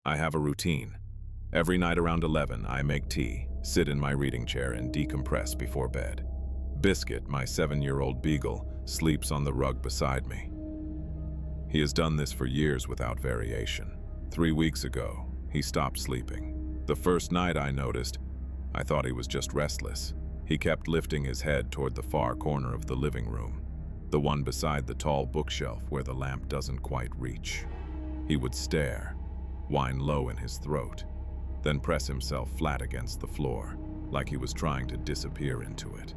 I have a routine. Every night around 11, I make tea, sit in my reading chair, and decompress before bed. Biscuit, my 7-year-old beagle, sleeps on the rug beside me. He has done this for years without variation. 3 weeks ago, he stopped sleeping. The first night I noticed, I thought he was just restless. He kept lifting his head toward the far corner of the living room, the one beside the tall bookshelf where the lamp doesn't quite reach. He would stare, whine low in his throat, then press himself flat against the floor, like he was trying to disappear into it.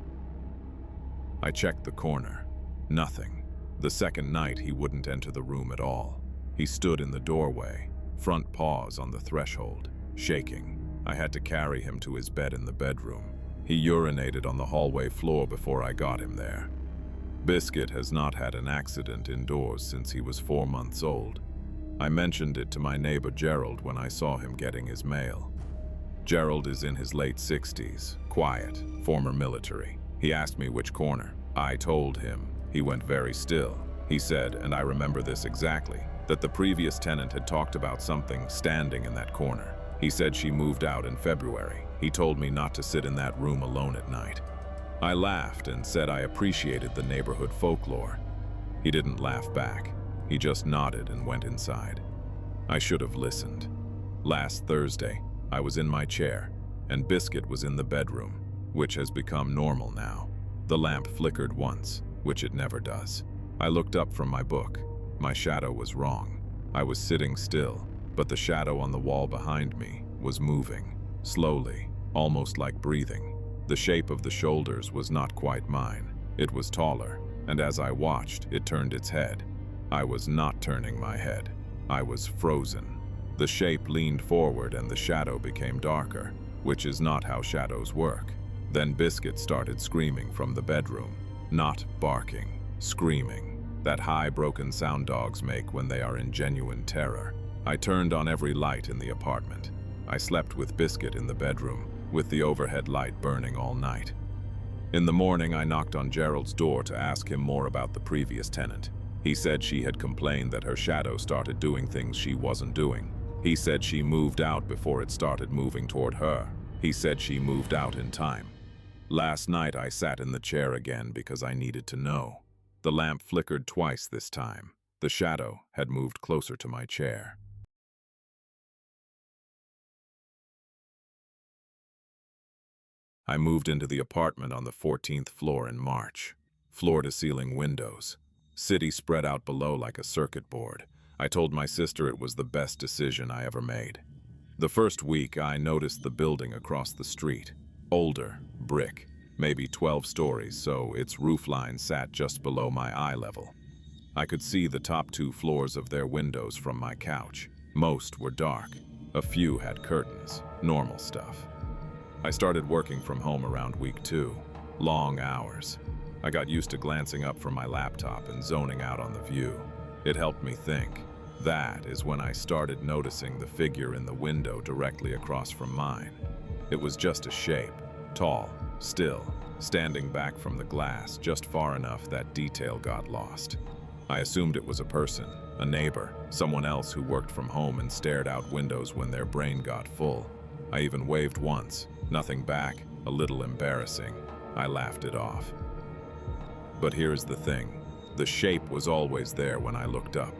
I checked the corner. Nothing. The second night, he wouldn't enter the room at all. He stood in the doorway, front paws on the threshold, shaking. I had to carry him to his bed in the bedroom. He urinated on the hallway floor before I got him there. Biscuit has not had an accident indoors since he was 4 months old. I mentioned it to my neighbor Gerald when I saw him getting his mail. Gerald is in his late 60s, quiet, former military. He asked me which corner. I told him. He went very still. He said, and I remember this exactly, that the previous tenant had talked about something standing in that corner. He said she moved out in February. He told me not to sit in that room alone at night. I laughed and said I appreciated the neighborhood folklore. He didn't laugh back. He just nodded and went inside. I should have listened. Last Thursday, I was in my chair, and Biscuit was in the bedroom, which has become normal now. The lamp flickered once, which it never does. I looked up from my book. My shadow was wrong. I was sitting still, but the shadow on the wall behind me was moving, slowly, almost like breathing. The shape of the shoulders was not quite mine. It was taller, and as I watched, it turned its head. I was not turning my head. I was frozen. The shape leaned forward and the shadow became darker, which is not how shadows work. Then Biscuit started screaming from the bedroom. Not barking, screaming. That high, broken sound dogs make when they are in genuine terror. I turned on every light in the apartment. I slept with Biscuit in the bedroom, with the overhead light burning all night. In the morning, I knocked on Gerald's door to ask him more about the previous tenant. He said she had complained that her shadow started doing things she wasn't doing. He said she moved out before it started moving toward her. He said she moved out in time. Last night, I sat in the chair again because I needed to know. The lamp flickered twice this time. The shadow had moved closer to my chair. I moved into the apartment on the 14th floor in March. Floor-to-ceiling windows. City spread out below like a circuit board. I told my sister it was the best decision I ever made. The first week, I noticed the building across the street. Older, brick, maybe 12 stories, so its roofline sat just below my eye level. I could see the top 2 floors of their windows from my couch. Most were dark. A few had curtains, normal stuff. I started working from home around week 2. Long hours. I got used to glancing up from my laptop and zoning out on the view. It helped me think. That is when I started noticing the figure in the window directly across from mine. It was just a shape, tall, still, standing back from the glass just far enough that detail got lost. I assumed it was a person, a neighbor, someone else who worked from home and stared out windows when their brain got full. I even waved once, nothing back, a little embarrassing. I laughed it off. But here's the thing. The shape was always there when I looked up.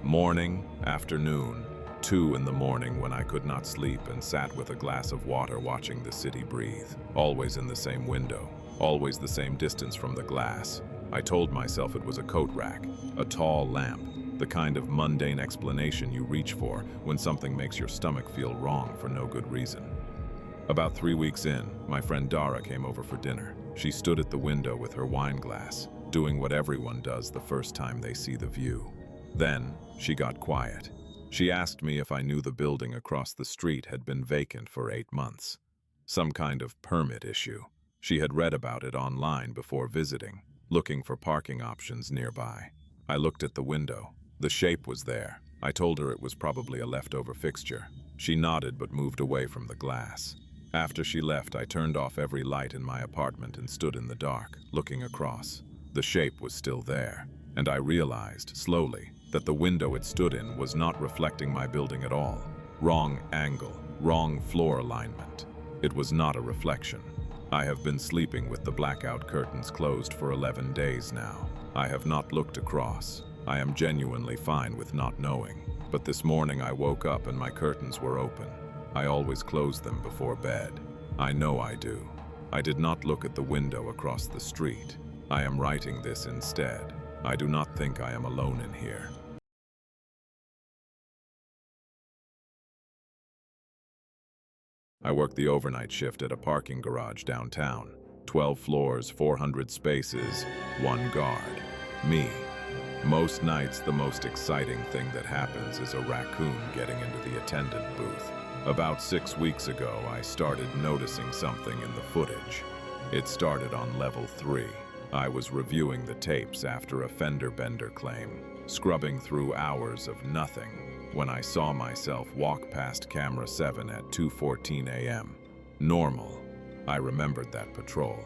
Morning, afternoon, 2 in the morning when I could not sleep and sat with a glass of water watching the city breathe. Always in the same window, always the same distance from the glass. I told myself it was a coat rack, a tall lamp, the kind of mundane explanation you reach for when something makes your stomach feel wrong for no good reason. About 3 weeks in, my friend Dara came over for dinner. She stood at the window with her wine glass, doing what everyone does the first time they see the view. Then, she got quiet. She asked me if I knew the building across the street had been vacant for 8 months. Some kind of permit issue. She had read about it online before visiting, looking for parking options nearby. I looked at the window. The shape was there. I told her it was probably a leftover fixture. She nodded but moved away from the glass. After she left, I turned off every light in my apartment and stood in the dark, looking across. The shape was still there, and I realized, slowly, that the window it stood in was not reflecting my building at all. Wrong angle, wrong floor alignment. It was not a reflection. I have been sleeping with the blackout curtains closed for 11 days now. I have not looked across. I am genuinely fine with not knowing. But this morning I woke up and my curtains were open. I always close them before bed. I know I do. I did not look at the window across the street. I am writing this instead. I do not think I am alone in here. I work the overnight shift at a parking garage downtown. 12 floors, 400 spaces, 1 guard. Me. Most nights, the most exciting thing that happens is a raccoon getting into the attendant booth. About 6 weeks ago, I started noticing something in the footage. It started on level 3. I was reviewing the tapes after a fender bender claim, scrubbing through hours of nothing, when I saw myself walk past camera 7 at 2:14 a.m. Normal. I remembered that patrol.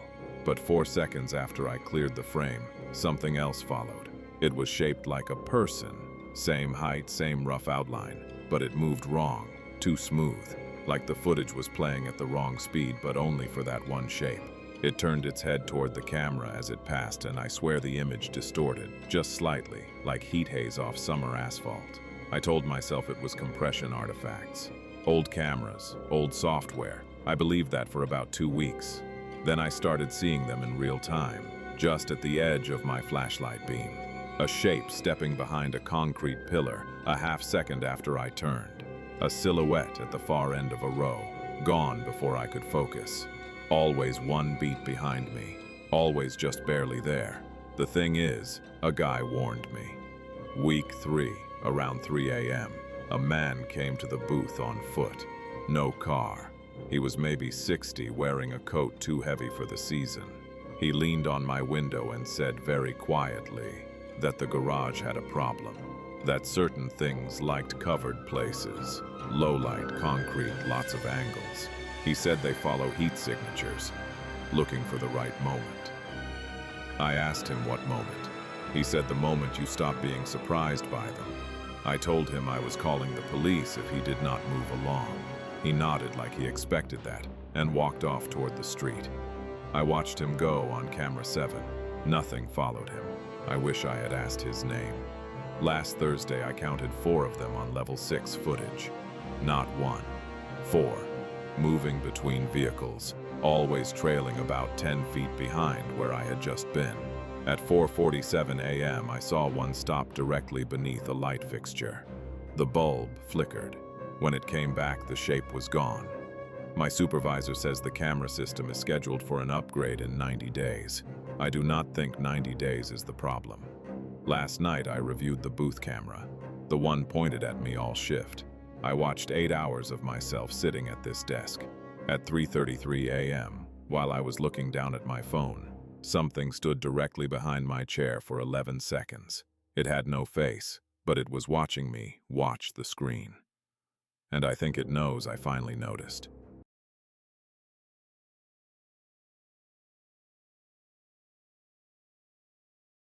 But 4 seconds after I cleared the frame, something else followed. It was shaped like a person. Same height, same rough outline, but it moved wrong, too smooth, like the footage was playing at the wrong speed, but only for that one shape. It turned its head toward the camera as it passed, and I swear the image distorted, just slightly, like heat haze off summer asphalt. I told myself it was compression artifacts. Old cameras, old software. I believed that for about 2 weeks. Then I started seeing them in real time, just at the edge of my flashlight beam. A shape stepping behind a concrete pillar, a half second after I turned. A silhouette at the far end of a row, gone before I could focus. Always 1 beat behind me, always just barely there. The thing is, a guy warned me. Week 3, around 3 a.m., a man came to the booth on foot. No car. He was maybe 60, wearing a coat too heavy for the season. He leaned on my window and said very quietly that the garage had a problem, that certain things liked covered places, low light, concrete, lots of angles. He said they follow heat signatures, looking for the right moment. I asked him what moment. He said the moment you stop being surprised by them. I told him I was calling the police if he did not move along. He nodded like he expected that and walked off toward the street. I watched him go on camera 7. Nothing followed him. I wish I had asked his name. Last Thursday I counted 4 of them on level 6 footage. Not 1. 4. Moving between vehicles, always trailing about 10 feet behind where I had just been. At 4:47 a.m. I saw one stop directly beneath a light fixture. The bulb flickered. When it came back, the shape was gone. My supervisor says the camera system is scheduled for an upgrade in 90 days. I do not think 90 days is the problem. Last night I reviewed the booth camera, the one pointed at me all shift. I watched 8 hours of myself sitting at this desk. At 3:33 a.m., while I was looking down at my phone, something stood directly behind my chair for 11 seconds. It had no face, but it was watching me watch the screen. And I think it knows I finally noticed.